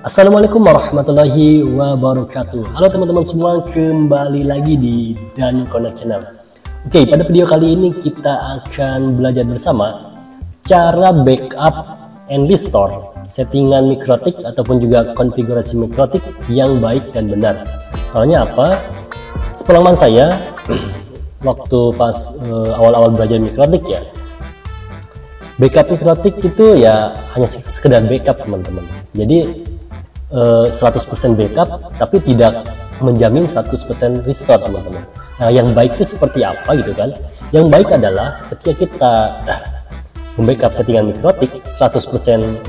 Assalamualaikum warahmatullahi wabarakatuh. Halo teman-teman semua, kembali lagi di Dan Connect Channel. Oke, pada video kali ini kita akan belajar bersama cara backup and restore settingan Mikrotik ataupun juga konfigurasi Mikrotik yang baik dan benar. Soalnya apa? Sepengalaman saya waktu pas awal-awal belajar Mikrotik ya, backup Mikrotik itu ya hanya sekedar backup teman-teman. Jadi 100% backup tapi tidak menjamin 100% restore teman-teman. Nah, yang baik itu seperti apa gitu kan? Yang baik adalah ketika kita membackup settingan Mikrotik 100%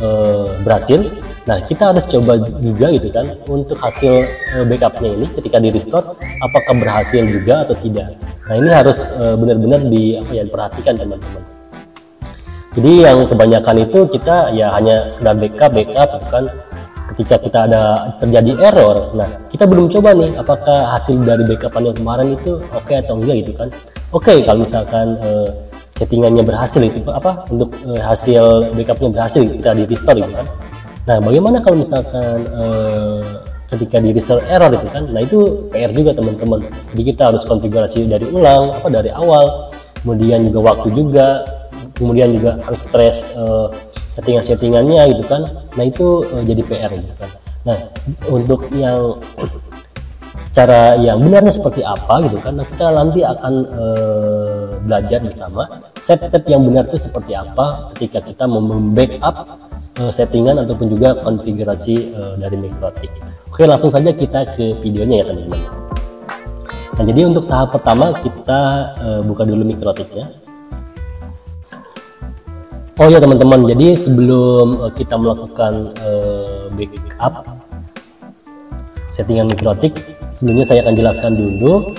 berhasil. Nah, kita harus coba juga gitu kan untuk hasil backupnya ini ketika di restore apakah berhasil juga atau tidak. Nah, ini harus benar-benar diperhatikan teman-teman. Jadi yang kebanyakan itu kita ya hanya sekedar backup gitu kan. Ketika kita terjadi error, nah kita belum coba nih apakah hasil dari backupan yang kemarin itu oke atau enggak gitu kan. Oke, kalau misalkan settingannya berhasil itu untuk hasil backupnya berhasil kita di restore gitu kan. Nah, bagaimana kalau misalkan ketika di restore error itu kan, nah itu PR juga teman-teman. Jadi kita harus konfigurasi dari ulang dari awal, kemudian juga waktu juga, kemudian juga harus stres settingannya gitu kan. Nah itu jadi PR gitu kan. Nah, untuk yang cara yang benarnya seperti apa gitu kan, nah kita nanti akan belajar bersama step-step yang benar itu seperti apa ketika kita membackup settingan ataupun juga konfigurasi dari Mikrotik. Oke, langsung saja kita ke videonya ya teman-teman. Nah, jadi untuk tahap pertama kita buka dulu Mikrotiknya. Oh ya teman-teman, jadi sebelum kita melakukan backup settingan Mikrotik, sebelumnya saya akan jelaskan dulu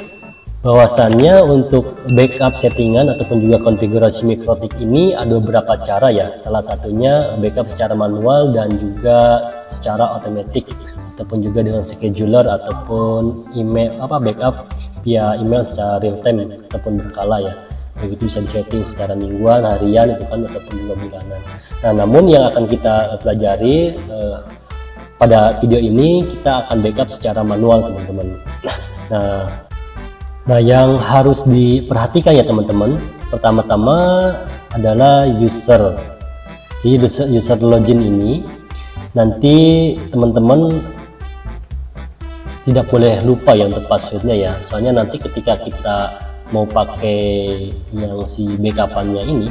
bahwasannya untuk backup settingan ataupun juga konfigurasi Mikrotik ini ada beberapa cara ya. Salah satunya backup secara manual dan juga secara otomatis ataupun juga dengan scheduler ataupun email backup via email secara real time ataupun berkala ya. Begitu bisa disetting secara mingguan, harian itu kan ataupun juga bulanan. Nah, namun yang akan kita pelajari pada video ini kita akan backup secara manual teman-teman. Nah, yang harus diperhatikan ya teman-teman, pertama-tama adalah user. Jadi user login ini nanti teman-teman tidak boleh lupa ya untuk passwordnya ya. Soalnya nanti ketika kita mau pakai yang si backupannya ini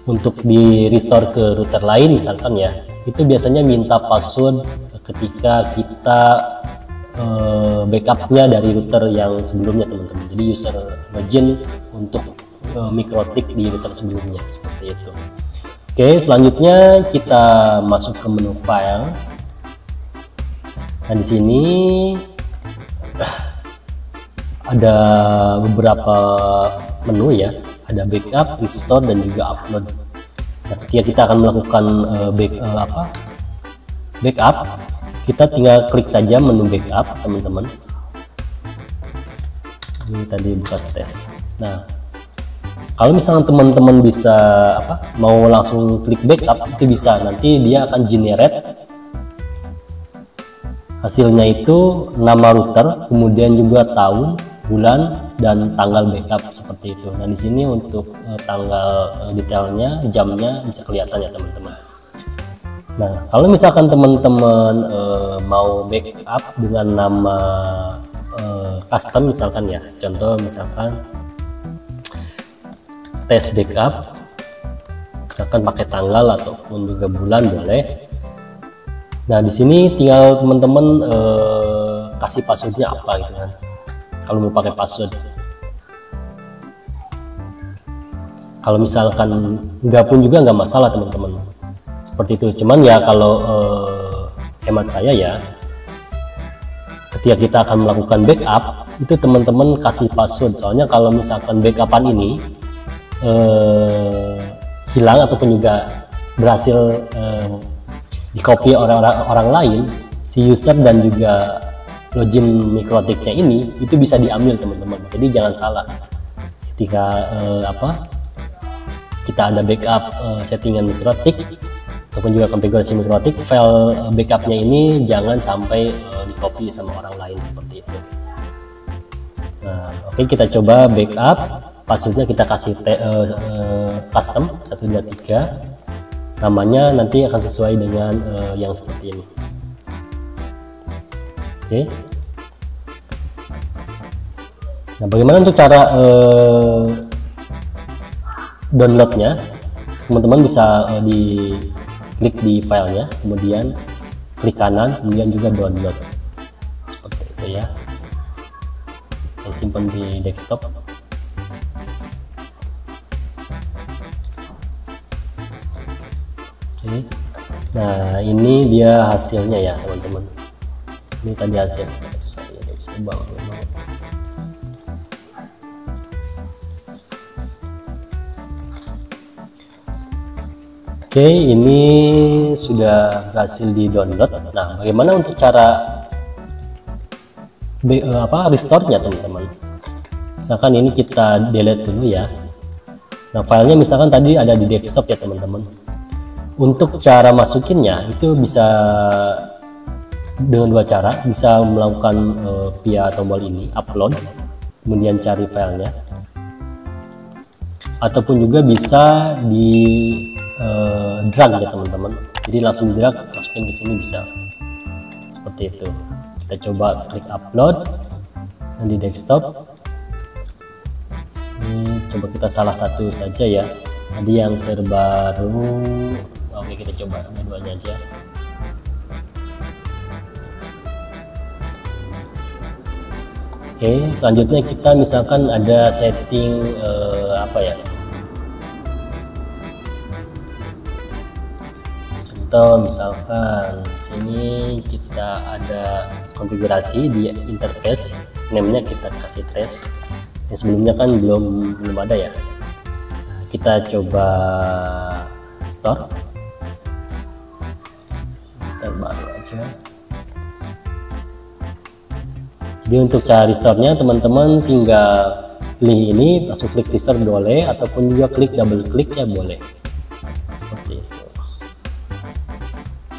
untuk di restore ke router lain misalkan ya, itu biasanya minta password ketika kita backupnya dari router yang sebelumnya teman-teman. Jadi user login untuk Mikrotik di router sebelumnya seperti itu. Oke, selanjutnya kita masuk ke menu files. Nah, di sini ada beberapa menu ya, ada backup, restore dan juga upload. Nah, ketika kita akan melakukan backup, kita tinggal klik saja menu backup teman-teman. Ini tadi bekas tes. Nah, kalau misalnya teman-teman bisa mau langsung klik backup itu bisa, nanti dia akan generate hasilnya itu nama router, kemudian juga tahun, bulan dan tanggal backup seperti itu. Nah, di sini untuk tanggal detailnya, jamnya bisa kelihatan ya teman-teman. Nah, kalau misalkan teman-teman mau backup dengan nama custom misalkan ya, contoh misalkan tes backup, misalkan pakai tanggal ataupun juga bulan boleh. Nah, di sini tinggal teman-teman kasih passwordnya apa gitu kan. Kalau mau pakai password, kalau misalkan nggak pun juga nggak masalah teman-teman, seperti itu. Cuman ya kalau hemat saya ya, ketika kita akan melakukan backup itu teman-teman kasih password. Soalnya kalau misalkan backupan ini hilang ataupun juga berhasil di copy orang lain, si user dan juga login Mikrotiknya ini itu bisa diambil teman-teman. Jadi jangan salah ketika kita ada backup settingan Mikrotik, ataupun juga konfigurasi mikrotik, file backupnya ini jangan sampai di copy sama orang lain seperti itu. Nah, oke, kita coba backup. Passwordnya kita kasih custom 123, namanya nanti akan sesuai dengan yang seperti ini. Oke. Nah, bagaimana untuk cara downloadnya? Teman-teman bisa klik di filenya, kemudian klik kanan, kemudian juga download seperti itu ya. Saya simpan di desktop. Oke. Nah, ini dia hasilnya ya teman-teman. Ini tadi hasilnya. Saya bisa bangun. Oke, ini sudah berhasil di download. Nah, bagaimana untuk cara restore-nya teman-teman? Misalkan ini kita delete dulu ya. Nah, filenya misalkan tadi ada di desktop ya teman-teman. Untuk cara masukinnya itu bisa dengan dua cara, bisa melakukan via tombol ini, upload, kemudian cari filenya, ataupun juga bisa di drag ya teman-teman. Jadi langsung di drag masukin ke sini bisa seperti itu. Kita coba klik upload dan di desktop ini coba kita salah satu saja ya, tadi yang terbaru. Oke, kita coba dua-duanya aja. Oke, selanjutnya kita misalkan ada setting apa ya, misalkan sini kita ada konfigurasi di interface, namanya kita kasih tes. Yang sebelumnya kan belum ada ya. Nah, kita coba restore, kita baru aja. Jadi untuk cara restore-nya teman-teman tinggal pilih ini, langsung klik restore boleh, ataupun juga klik double klik ya boleh. Seperti itu.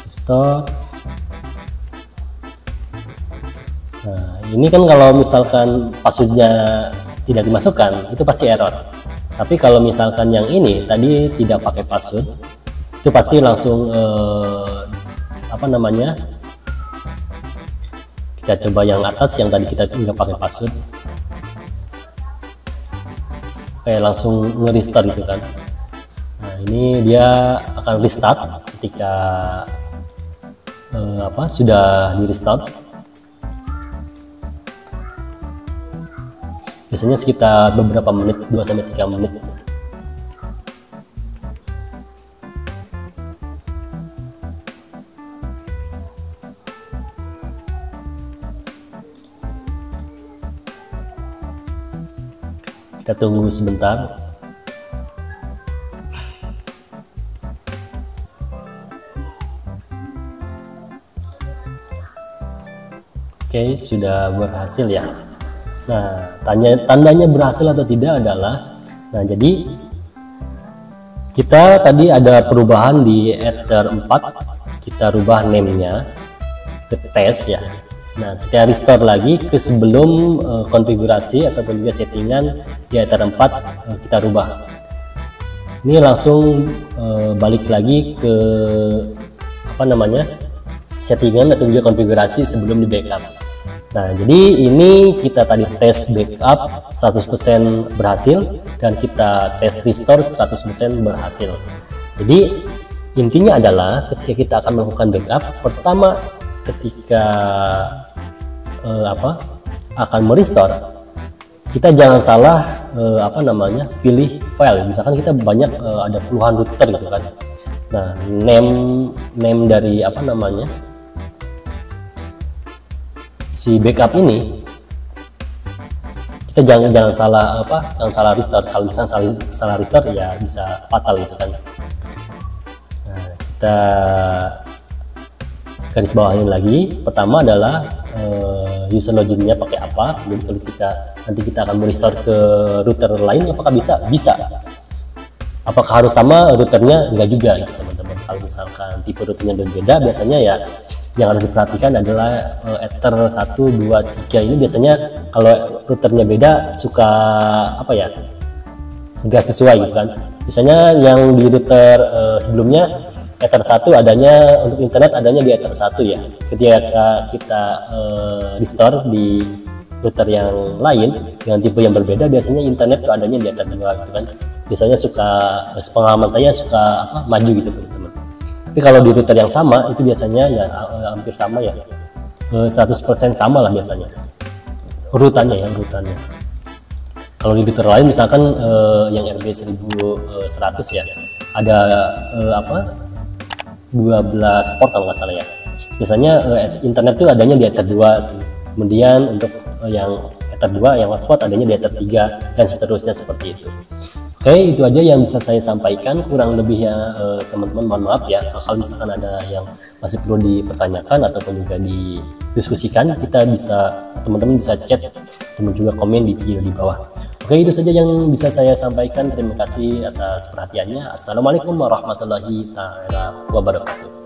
Restore. Nah, ini kan kalau misalkan passwordnya tidak dimasukkan itu pasti error. Tapi kalau misalkan yang ini tadi tidak pakai password, itu pasti langsung apa namanya, kita coba yang atas yang tadi kita nggak pakai password. Oke, langsung nge-restart gitu kan. Nah, ini dia akan restart ketika sudah di restart. Biasanya sekitar beberapa menit, 2-3 menit. Kita tunggu sebentar. Oke, sudah berhasil ya. Nah, tandanya berhasil atau tidak adalah, nah jadi kita tadi ada perubahan di Ether 4, kita rubah name-nya ke tes ya. Nah, kita restore lagi ke sebelum konfigurasi ataupun juga settingan di Ether 4 kita rubah. Ini langsung balik lagi ke settingan atau juga konfigurasi sebelum di backup. Nah, jadi ini kita tadi tes backup 100% berhasil dan kita tes restore 100% berhasil. Jadi intinya adalah ketika kita akan melakukan backup, pertama ketika akan merestore, kita jangan salah pilih file. Misalkan kita banyak ada puluhan router gitu kan. Nah, name dari si backup ini kita jangan salah restore. Kalau misalnya salah restore ya bisa fatal gitu kan. Nah, kita garis bawahin lagi. Pertama adalah user loginnya pakai apa. Jadi kalau nanti kita akan merestore ke router lain, apakah bisa? Apakah harus sama routernya? Enggak juga gitu teman-teman. Kalau misalkan tipe routernya berbeda, biasanya ya yang harus diperhatikan adalah Ether 1, 2, 3 ini biasanya kalau routernya beda suka apa ya, nggak sesuai gitu kan. Misalnya yang di router sebelumnya Ether 1 adanya untuk internet adanya di Ether 1 ya. Ketika kita restore di router yang lain dengan tipe yang berbeda, biasanya internet tuh adanya di Ether 2 gitu kan. Biasanya suka, sepengalaman saya suka maju gitu teman-teman. Tapi kalau di router yang sama itu biasanya ya hampir sama ya, 100% sama lah biasanya urutannya. Kalau di router lain misalkan yang RB 1100 ya ada 12 port kalau nggak salah ya. Biasanya internet itu adanya di Ether 2 tuh. Kemudian untuk yang Ether 2 yang hotspot adanya di Ether 3 dan seterusnya seperti itu. Oke, itu aja yang bisa saya sampaikan. Kurang lebihnya teman-teman mohon maaf ya. Kalau misalkan ada yang masih perlu dipertanyakan ataupun juga didiskusikan, teman-teman bisa chat dan juga komen di video di bawah. Oke, itu saja yang bisa saya sampaikan. Terima kasih atas perhatiannya. Assalamualaikum warahmatullahi wabarakatuh.